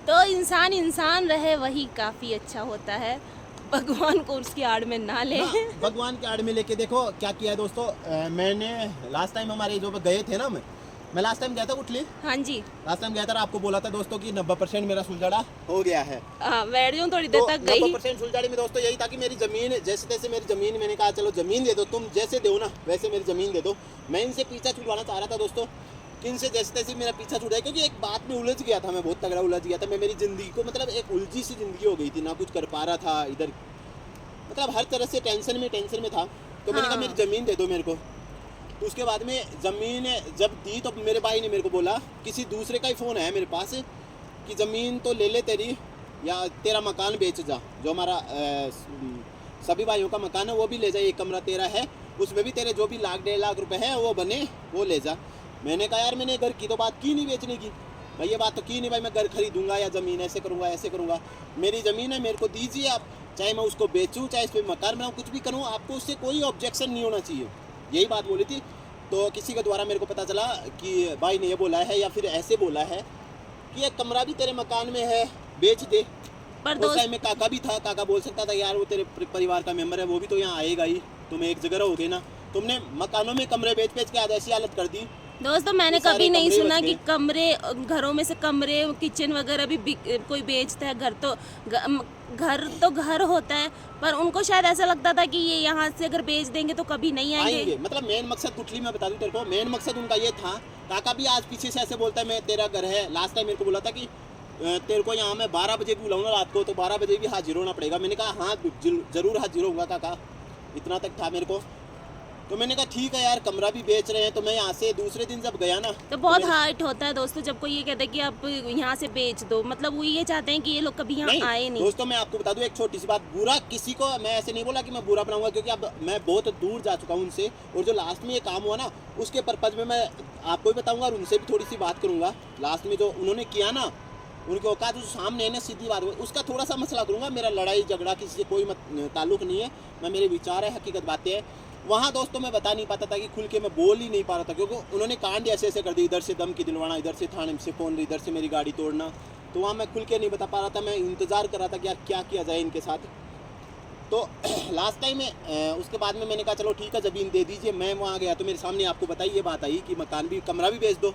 तो इंसान इंसान रहे वही काफ़ी अच्छा होता है, भगवान को उसकी आड़ में ना ले। हाँ, भगवान के आड़ में लेके देखो क्या किया है दोस्तों। मैंने लास्ट टाइम हमारे जो गए थे ना, मैं लास्ट टाइम गया था उठली, हाँ जी, लास्ट टाइम गया था, आपको बोला था दोस्तों कि 90% मेरा सुलझाड़ा हो गया है। बैठ जाऊँ थोड़ी देर तो तक गई। 90% सुलझाड़ी में दोस्तों यही था कि मेरी ज़मीन जैसे तैसे मेरी ज़मीन, मैंने कहा चलो ज़मीन दे दो, तुम जैसे दो ना वैसे मेरी ज़मीन दे दो। मैं इनसे पीछा छुड़वाना चाह रहा था दोस्तों कि इनसे जैसे तैसे मेरा पीछा छुड़ाया, क्योंकि एक बात में उलझ गया था, मैं बहुत तगड़ा उलझ गया था। मैं मेरी ज़िंदगी को मतलब एक उलझी सी ज़िंदगी हो गई थी, ना कुछ कर पा रहा था इधर, मतलब हर तरह से टेंशन में था। तो मैंने कहा हाँ। मेरी ज़मीन दे दो मेरे को। तो उसके बाद में ज़मीन जब दी तो मेरे भाई ने मेरे को बोला, किसी दूसरे का ही फ़ोन है मेरे पास, कि ज़मीन तो ले ले तेरी, या तेरा मकान बेच जा, जो हमारा सभी भाइयों का मकान है वो भी ले जा, एक कमरा तेरा है उसमें भी तेरे जो भी 1-1.5 लाख रुपए हैं वो बने, वो ले जा। मैंने कहा यार मैंने घर की तो बात की नहीं बेचने की, भाई ये बात तो की नहीं भाई, मैं घर खरीदूंगा या ज़मीन ऐसे करूँगा, मेरी ज़मीन है मेरे को दीजिए आप, चाहे मैं उसको बेचूँ चाहे इस पर मकान बनाऊँ, कुछ भी करूँ, आपको उससे कोई ऑब्जेक्शन नहीं होना चाहिए, यही बात बोली थी। तो किसी के द्वारा मेरे को पता चला कि भाई ने ये बोला है या फिर ऐसे बोला है कि एक कमरा भी तेरे मकान में है बेच दे। पर उस टाइम में काका भी था, काका बोल सकता था यार वो तेरे परिवार का मेंबर है, वो भी तो यहाँ आएगा ही, तुम एक जगह रहोगे ना, तुमने मकानों में कमरे बेच के आज ऐसी हालत कर दी। दोस्तों मैंने सारे कभी नहीं कमरे सुना बच कि गए। कमरे, घरों में से कमरे, किचन वगैरह भी कोई बेचता है। घर तो घर होता है, पर उनको शायद ऐसा लगता था कि ये यहाँ से अगर बेच देंगे तो कभी नहीं आएंगे। मतलब मेन मकसद कुटली में बता दूं तेरे को, मेन मकसद उनका ये था। काका भी आज पीछे से ऐसे बोलता है मैं तेरा घर है, लास्ट टाइम मेरे को बोला था कि तेरे को यहाँ मैं 12 बजे भी बुलाऊँ ना रात को तो 12 बजे भी हाजिर होना पड़ेगा। मैंने कहा हाँ जरूर हाजिर होऊंगा काका, इतना तक था मेरे को। तो मैंने कहा ठीक है यार, कमरा भी बेच रहे हैं। तो मैं यहाँ से दूसरे दिन जब गया ना, तो बहुत हार्ट होता है दोस्तों जब कोई ये कहता है कि आप यहाँ से बेच दो, मतलब वो ये चाहते हैं कि ये लोग कभी यहाँ आए नहीं। दोस्तों मैं आपको बता दूं एक छोटी सी बात, बुरा किसी को मैं ऐसे नहीं बोला कि मैं बुरा बनाऊंगा, क्योंकि अब मैं बहुत दूर जा चुका हूँ उनसे, और जो लास्ट में ये काम हुआ ना उसके पर्पज में मैं आपको भी बताऊंगा और उनसे भी थोड़ी सी बात करूंगा। लास्ट में जो उन्होंने किया ना, उनके औकात जो सामने है ना, सीधी बात उसका थोड़ा सा मसला करूंगा। मेरा लड़ाई झगड़ा किसी से कोई ताल्लुक नहीं है, मैं मेरे विचार है, हकीकत बातें हैं। वहाँ दोस्तों मैं बता नहीं पाता था कि खुल के मैं बोल ही नहीं पा रहा था, क्योंकि उन्होंने कांड ऐसे ऐसे कर दी, इधर से धमकी दिलवाना, इधर से थाने से फ़ोन, इधर से मेरी गाड़ी तोड़ना। तो वहाँ मैं खुल के नहीं बता पा रहा था, मैं इंतज़ार कर रहा था कि यार क्या किया जाए इनके साथ। तो लास्ट टाइम में उसके बाद में मैंने कहा चलो ठीक है ज़मीन दे दीजिए। मैं वहाँ गया तो मेरे सामने आपको बताई ये बात आई कि मकान भी कमरा भी बेच दो।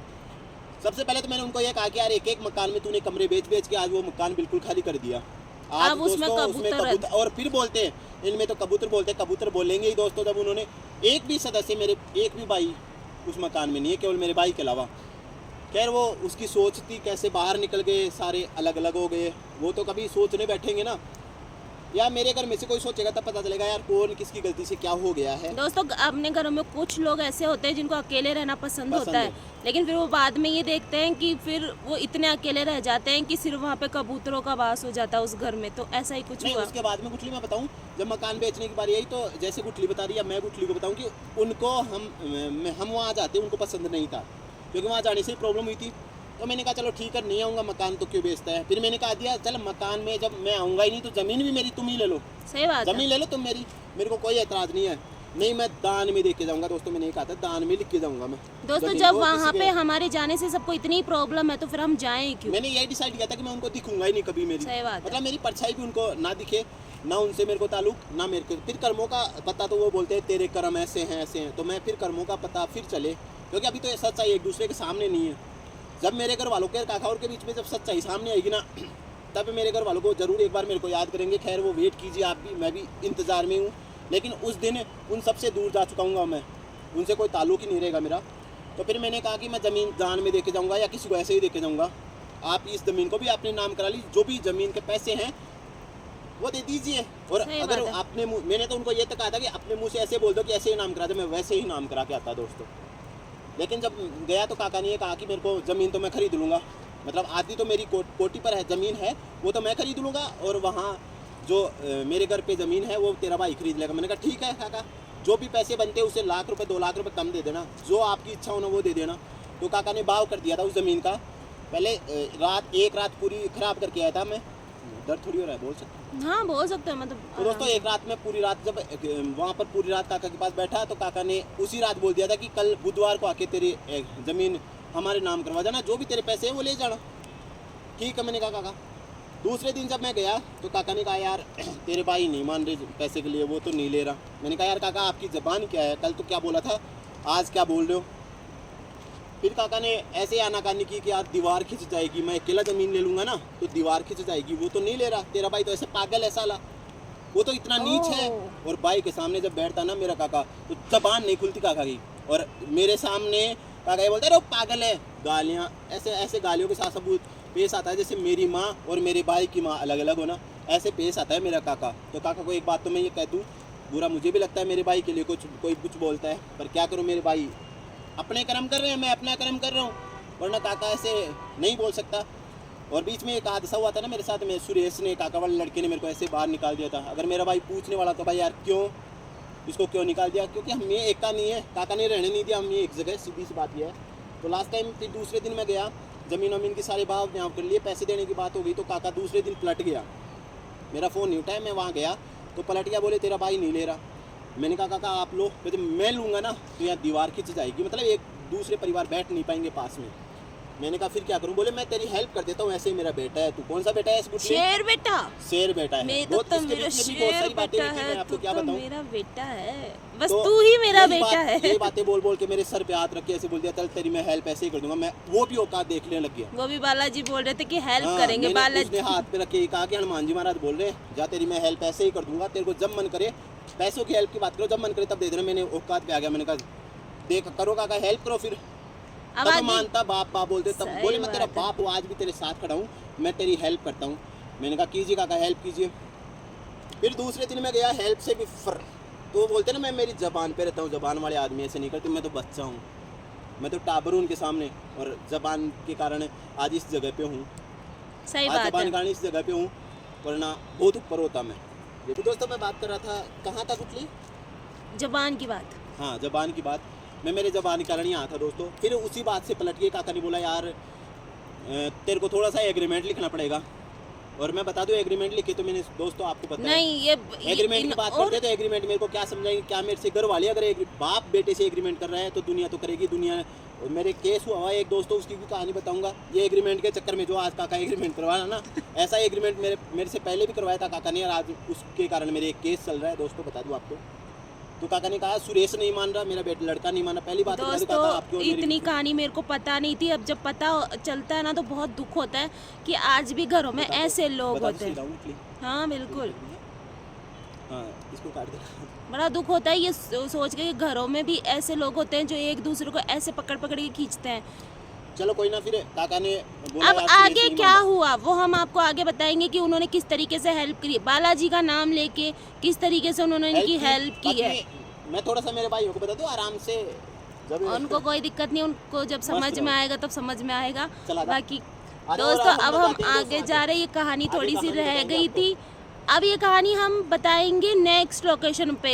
सबसे पहले तो मैंने उनको ये कहा कि यार एक मकान में तूने कमरे बेच के आज वो मकान बिल्कुल खाली कर दिया। आज अब उसमें कबूतर, और फिर बोलते हैं इनमें तो कबूतर बोलते हैं, कबूतर बोलेंगे ही दोस्तों। जब उन्होंने एक भी सदस्य, मेरे एक भी भाई उस मकान में नहीं है, केवल मेरे भाई के अलावा। खैर वो उसकी सोच थी, कैसे बाहर निकल गए, सारे अलग अलग हो गए, वो तो कभी सोचने बैठेंगे ना, या मेरे घर में से कोई सोचेगा तब पता चलेगा यार कौन किसकी गलती से क्या हो गया है। दोस्तों अपने घरों में कुछ लोग ऐसे होते हैं जिनको अकेले रहना पसंद होता है, लेकिन फिर वो बाद में ये देखते हैं कि फिर वो इतने अकेले रह जाते हैं कि सिर्फ वहाँ पे कबूतरों का वास हो जाता है उस घर में। तो ऐसा ही कुछ हुआ। उसके बाद में गुठली मैं बताऊं, जब मकान बेचने की बारी आई तो जैसे गुठली बता रही है, मैं गुठली को बताऊं कि उनको हम वहाँ जाते उनको पसंद नहीं था, क्योंकि वहाँ जाने से ही प्रॉब्लम हुई थी। तो मैंने कहा चलो ठीक है, नहीं आऊँगा, मकान तो क्यों बेचता है। फिर मैंने कहा दिया चल मकान में जब मैं आऊँगा ही नहीं तो ज़मीन भी मेरी तुम ही ले लो। सही बात है, ज़मीन ले लो तुम मेरी, मेरे को कोई एतराज़ नहीं है। नहीं मैं दान में दे के जाऊँगा दोस्तों, मैंने कहा था दान में लिख के जाऊँगा मैं। दोस्तों जब वहाँ पे हमारे जाने से सबको इतनी प्रॉब्लम है तो फिर हम जाएं क्यों। मैंने यही डिसाइड किया था कि मैं उनको दिखूंगा ही नहीं कभी मेरी, सही बात है। मतलब मेरी परछाई भी उनको ना दिखे, ना उनसे मेरे को ताल्लुक, ना मेरे को। फिर कर्मों का पता तो वो बोलते हैं तेरे कर्म ऐसे हैं, तो मैं फिर कर्मों का पता फिर चले, क्योंकि अभी तो ये सच्चाई एक दूसरे के सामने नहीं है। जब मेरे घर वालों के काका और के बीच में जब सच्चाई सामने आएगी ना, तब मेरे घर वालों को ज़रूर एक बार मेरे को याद करेंगे। खैर वो वेट कीजिए आप भी, मैं भी इंतज़ार में हूँ। लेकिन उस दिन उन सबसे दूर जा चुका हूँ मैं, उनसे कोई ताल्लुक ही नहीं रहेगा मेरा। तो फिर मैंने कहा कि मैं ज़मीन दान में दे के जाऊँगा या किसी को ऐसे ही दे के जाऊँगा। आप इस ज़मीन को भी अपने नाम करा लीजिए, जो भी ज़मीन के पैसे हैं वो दे दीजिए। और अगर आपने मैंने तो उनको ये तक कहा था कि अपने मुँह से ऐसे बोल दो कि ऐसे ही नाम करा दो, मैं वैसे ही नाम करा के आता दोस्तों। लेकिन जब गया तो काका ने ये कहा कि मेरे को ज़मीन तो मैं खरीद लूँगा, मतलब आधी तो मेरी कोटी पर है ज़मीन है, वो तो मैं खरीद लूँगा, और वहाँ जो मेरे घर पे ज़मीन है वो तेरा भाई खरीद लेगा। मैंने कहा ठीक है काका, जो भी पैसे बनते हैं उससे 1 लाख रुपए 2 लाख रुपए कम दे देना, जो आपकी इच्छा हो ना वो दे देना। तो काका ने भाव कर दिया था उस ज़मीन का। पहले एक रात पूरी ख़राब करके आया था मैं। दर्द थोड़ी हो रहा है, बोल सकते हैं? हाँ बोल सकते हैं, मतलब तो दोस्तों एक रात में पूरी रात जब वहाँ पर पूरी रात काका के पास बैठा, तो काका ने उसी रात बोल दिया था कि कल बुधवार को आके तेरी ज़मीन हमारे नाम करवा जाना, जो भी तेरे पैसे हैं वो ले जाना। ठीक है, मैंने कहा काका। दूसरे दिन जब मैं गया तो काका ने कहा यार तेरे भाई नहीं मान रहे पैसे के लिए, वो तो नहीं ले रहा। मैंने कहा यार काका आपकी ज़बान क्या है, कल तो क्या बोला था, आज क्या बोल रहे हो। फिर काका ने ऐसे आनाकानी की कि यार दीवार खिंच जाएगी, मैं अकेला ज़मीन ले लूँगा ना तो दीवार खिंच जाएगी, वो तो नहीं ले रहा, तेरा भाई तो ऐसे पागल है साला, वो तो इतना नीच है। और भाई के सामने जब बैठता ना मेरा काका तो ज़बान नहीं खुलती काका की, और मेरे सामने काका ये बोलता है वो पागल है, गालियाँ ऐसे ऐसे गालियों के साथ सबूत पेश आता है जैसे मेरी माँ और मेरे भाई की माँ अलग अलग हो ना, ऐसे पेश आता है मेरा काका। तो काका को एक बात तो मैं ये कह दूँ, बुरा मुझे भी लगता है मेरे भाई के लिए कोई कुछ बोलता है, पर क्या करूँ, मेरे भाई अपने कर्म कर रहे हैं, मैं अपना कर्म कर रहा हूँ, वरना काका ऐसे नहीं बोल सकता। और बीच में एक हादसा हुआ था ना मेरे साथ में, सुरेश ने, काका वाले लड़के ने मेरे को ऐसे बाहर निकाल दिया था। अगर मेरा भाई पूछने वाला तो भाई यार क्यों, इसको क्यों निकाल दिया, क्योंकि हम ये एक का नहीं है, काका ने रहने नहीं दिया, हम ये एक जगह, सीधी सी बात ये है। तो लास्ट टाइम फिर दूसरे दिन मैं गया, ज़मीन वमीन की सारे भाव यहाँ कर लिए, पैसे देने की बात हो गई, तो काका दूसरे दिन पलट गया, मेरा फ़ोन नहीं उठाया, मैं वहाँ गया तो पलट गया, बोले तेरा भाई नहीं ले रहा। मैंने कहा काका आप लो, कहते मैं लूँगा ना तो यहाँ दीवार खिंच जाएगी, मतलब एक दूसरे परिवार बैठ नहीं पाएंगे पास में। मैंने कहा फिर क्या करूं, बोले मैं तेरी हेल्प कर देता हूँ, ऐसे ही मेरा बेटा है। तू कौन सा बेटा है इस बुढ़े? शेर बेटा, शेर बेटा है, मैं बहुत तो इसके मेरा बीच में भी बहुत शेर सारी बातें बेटा लिखी हैं, है, मैं आपको तू क्या तो बताऊं। मेरा बेटा है, बस तो तू ही मेरा यही बेटा है। ये बातें बोल बोल के मेरे सर पे हाथ रख के ऐसे बोल दिया चल तेरी मैं हेल्प ऐसे ही कर दूंगा, मैं वो भी औकात देखने लग गया। वो भी बालाजी बोल रहे थे कि हेल्प हाँ, करेंगे मैंने बालाजी। उसने हाथ पे रख के कहा कि हनुमान जी महाराज बोल रहे हैं, जा तेरी मैं हेल्प ऐसे ही कर दूंगा, तेरे को जब मन करे पैसों की हेल्प की बात करो, जब मन करे तब दे देना। मैंने औकात पे आ गया, मैंने कहा देख करो काका हेल्प करो, फिर अब तब आगे मानता, बाप बाप बोलते तब सही बोले मैं तेरा बात है। बाप हूँ, आज भी तेरे साथ खड़ा हूँ, मैं तेरी हेल्प करता हूँ। मैंने कहा कीजिए काका हेल्प कीजिए। फिर दूसरे दिन मैं गया, हेल्प से भी तो वो बोलते ना मैं मेरी ज़बान पे रहता हूँ, ज़बान वाले आदमी ऐसे नहीं करते, मैं तो बच्चा हूँ, मैं तो टाबर हूँ उनके सामने, और ज़बान के कारण आज इस जगह पे हूँ, सही आज बात ज़बान है। के कारण इस जगह पे हूँ, वरना बहुत ऊपर होता मैं। ये तो दोस्तों मैं बात कर रहा था, कहाँ तक उठली, जबान की बात। हाँ ज़बान की बात, मैं मेरे ज़बान के कारण यहाँ था दोस्तों। फिर उसी बात से पलट के काका ने बोला यार तेरे को थोड़ा सा एग्रीमेंट लिखना पड़ेगा, और मैं बता दूं एग्रीमेंट लिखे तो मैंने दोस्तों आपको पता है नहीं ये एग्रीमेंट की बात करते हैं, तो एग्रीमेंट मेरे को क्या समझाएंगे, क्या मेरे से घर वाले अगर बाप बेटे से एग्रीमेंट कर रहा है तो दुनिया तो करेगी दुनिया। और मेरे केस हुआ है एक दोस्तों, उसकी भी कहानी बताऊंगा। ये एग्रीमेंट के चक्कर में जो आज काका एग्रीमेंट करवाया ना, ऐसा एग्रीमेंट मेरे से पहले भी करवाया था काका ने, और आज उसके कारण मेरे एक केस चल रहा है दोस्तों, बता दूँ आपको। तो काका ने कहा सुरेश नहीं मान रहा, मेरा बेटा लड़का नहीं मान रहा। पहली बात दोस्तों इतनी कहानी मेरे को पता नहीं थी, अब जब पता चलता है ना तो बहुत दुख होता है कि आज भी घरों में ऐसे लोग होते हैं। हाँ बिल्कुल, हाँ इसको काट दे। बड़ा दुख होता है ये सोच के कि घरों में भी ऐसे लोग होते हैं जो एक दूसरे को ऐसे पकड़ पकड़ के खींचते हैं। चलो कोई ना, फिर काका ने बोला अब यार सुरेश आगे नहीं क्या मान हुआ वो हम आपको आगे बताएंगे कि उन्होंने किस तरीके से हेल्प करी, बालाजी का नाम लेके किस तरीके से उन्होंने रहा। इनकी हेल्प की है। बाकी मैं थोड़ा सा मेरे भाइयों को बता दूं आराम से, जब उनको कोई दिक्कत नहीं, उनको जब समझ में आएगा तब समझ में आएगा। चला था। बाकी और दोस्तों अब हम बताते हैं आगे दोस्तों जा रहे हैं, ये कहानी आगे थोड़ी सी कहानी रह बताएंगे गई आपको। थी, अब ये कहानी हम बताएंगे नेक्स्ट लोकेशन पे।